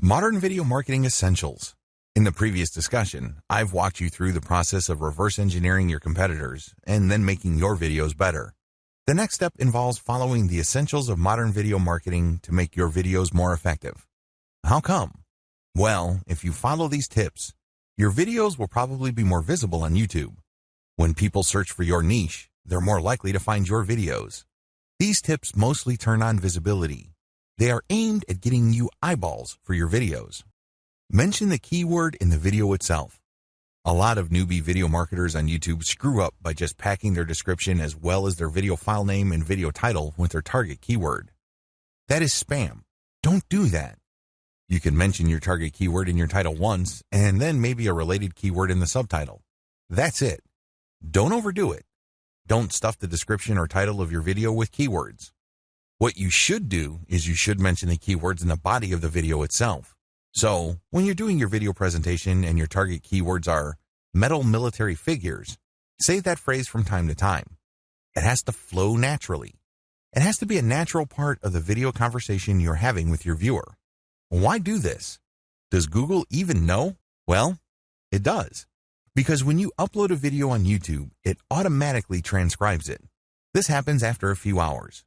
Modern Video Marketing Essentials. In the previous discussion, I've walked you through the process of reverse engineering your competitors and then making your videos better. The next step involves following the essentials of modern video marketing to make your videos more effective. How come? Well, if you follow these tips, your videos will probably be more visible on YouTube. When people search for your niche, they're more likely to find your videos. These tips mostly turn on visibility. They are aimed at getting you eyeballs for your videos. Mention the keyword in the video itself. A lot of newbie video marketers on YouTube screw up by just packing their description as well as their video file name and video title with their target keyword. That is spam. Don't do that. You can mention your target keyword in your title once and then maybe a related keyword in the subtitle. That's it. Don't overdo it. Don't stuff the description or title of your video with keywords. What you should do is you should mention the keywords in the body of the video itself. So, when you're doing your video presentation and your target keywords are metal military figures, say that phrase from time to time. It has to flow naturally. It has to be a natural part of the video conversation you're having with your viewer. Why do this? Does Google even know? Well, it does. Because when you upload a video on YouTube, it automatically transcribes it. This happens after a few hours.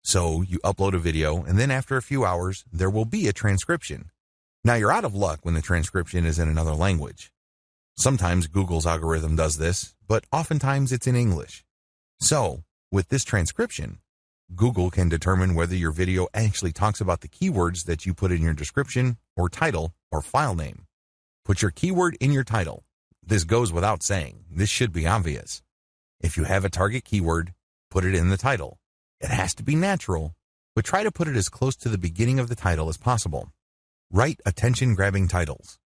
So you upload a video, and then after a few hours, there will be a transcription. Now you're out of luck when the transcription is in another language. Sometimes Google's algorithm does this, but oftentimes it's in English. So, with this transcription, Google can determine whether your video actually talks about the keywords that you put in your description or title or file name. Put your keyword in your title. This goes without saying. This should be obvious. If you have a target keyword, put it in the title. It has to be natural, but try to put it as close to the beginning of the title as possible. Write attention-grabbing titles.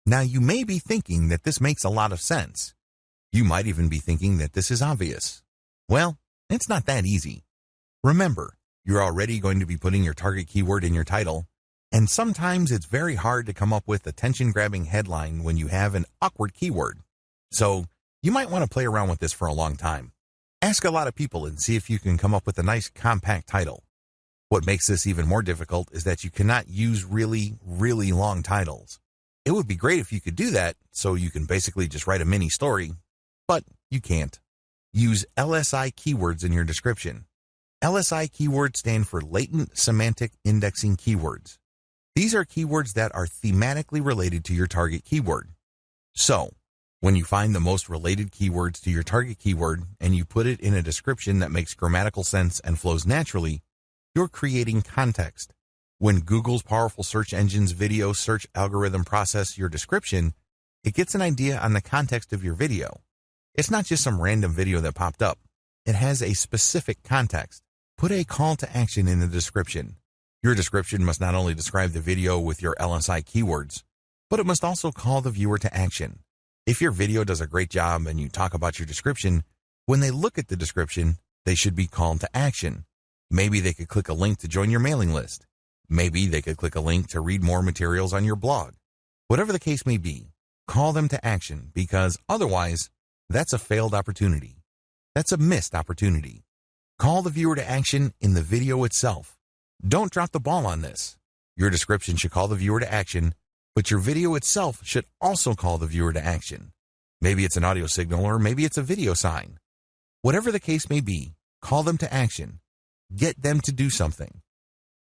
Now, you may be thinking that this makes a lot of sense. You might even be thinking that this is obvious. Well, it's not that easy. Remember, you're already going to be putting your target keyword in your title, and sometimes it's very hard to come up with attention-grabbing headline when you have an awkward keyword. So, you might want to play around with this for a long time. Ask a lot of people and see if you can come up with a nice compact title. What makes this even more difficult is that you cannot use really, really long titles. It would be great if you could do that, so you can basically just write a mini story, but you can't. Use LSI keywords in your description. LSI keywords stand for Latent Semantic Indexing Keywords. These are keywords that are thematically related to your target keyword. So, when you find the most related keywords to your target keyword and you put it in a description that makes grammatical sense and flows naturally, you're creating context. When Google's powerful search engine's video search algorithm processes your description, it gets an idea on the context of your video. It's not just some random video that popped up. It has a specific context. Put a call to action in the description. Your description must not only describe the video with your LSI keywords, but it must also call the viewer to action. If your video does a great job and you talk about your description, when they look at the description, they should be called to action. Maybe they could click a link to join your mailing list. Maybe they could click a link to read more materials on your blog. Whatever the case may be, call them to action because otherwise, that's a failed opportunity. That's a missed opportunity. Call the viewer to action in the video itself. Don't drop the ball on this. Your description should call the viewer to action, but your video itself should also call the viewer to action. Maybe it's an audio signal or maybe it's a video sign. Whatever the case may be, call them to action. Get them to do something.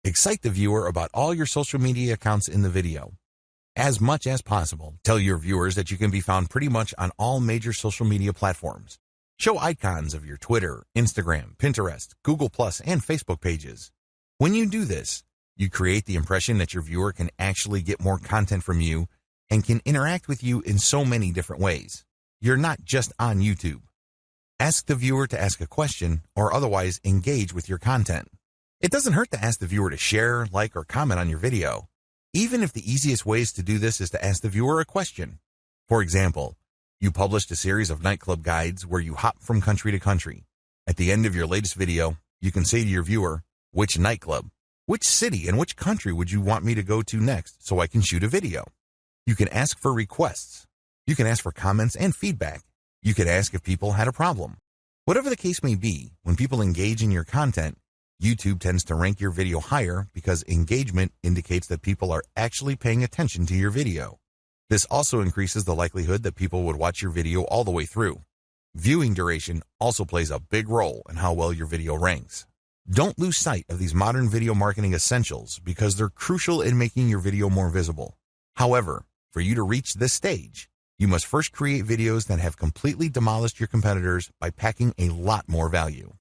Excite the viewer about all your social media accounts in the video. As much as possible, tell your viewers that you can be found pretty much on all major social media platforms. Show icons of your Twitter, Instagram, Pinterest, Google+, and Facebook pages. When you do this, you create the impression that your viewer can actually get more content from you and can interact with you in so many different ways. You're not just on YouTube. Ask the viewer to ask a question or otherwise engage with your content. It doesn't hurt to ask the viewer to share, like, or comment on your video, even if the easiest ways to do this is to ask the viewer a question. For example, you published a series of nightclub guides where you hop from country to country. At the end of your latest video, you can say to your viewer, which nightclub, which city, and which country would you want me to go to next so I can shoot a video? You can ask for requests. You can ask for comments and feedback. You could ask if people had a problem. Whatever the case may be, when people engage in your content, YouTube tends to rank your video higher because engagement indicates that people are actually paying attention to your video. This also increases the likelihood that people would watch your video all the way through. Viewing duration also plays a big role in how well your video ranks. Don't lose sight of these modern video marketing essentials because they're crucial in making your video more visible. However, for you to reach this stage, you must first create videos that have completely demolished your competitors by packing a lot more value.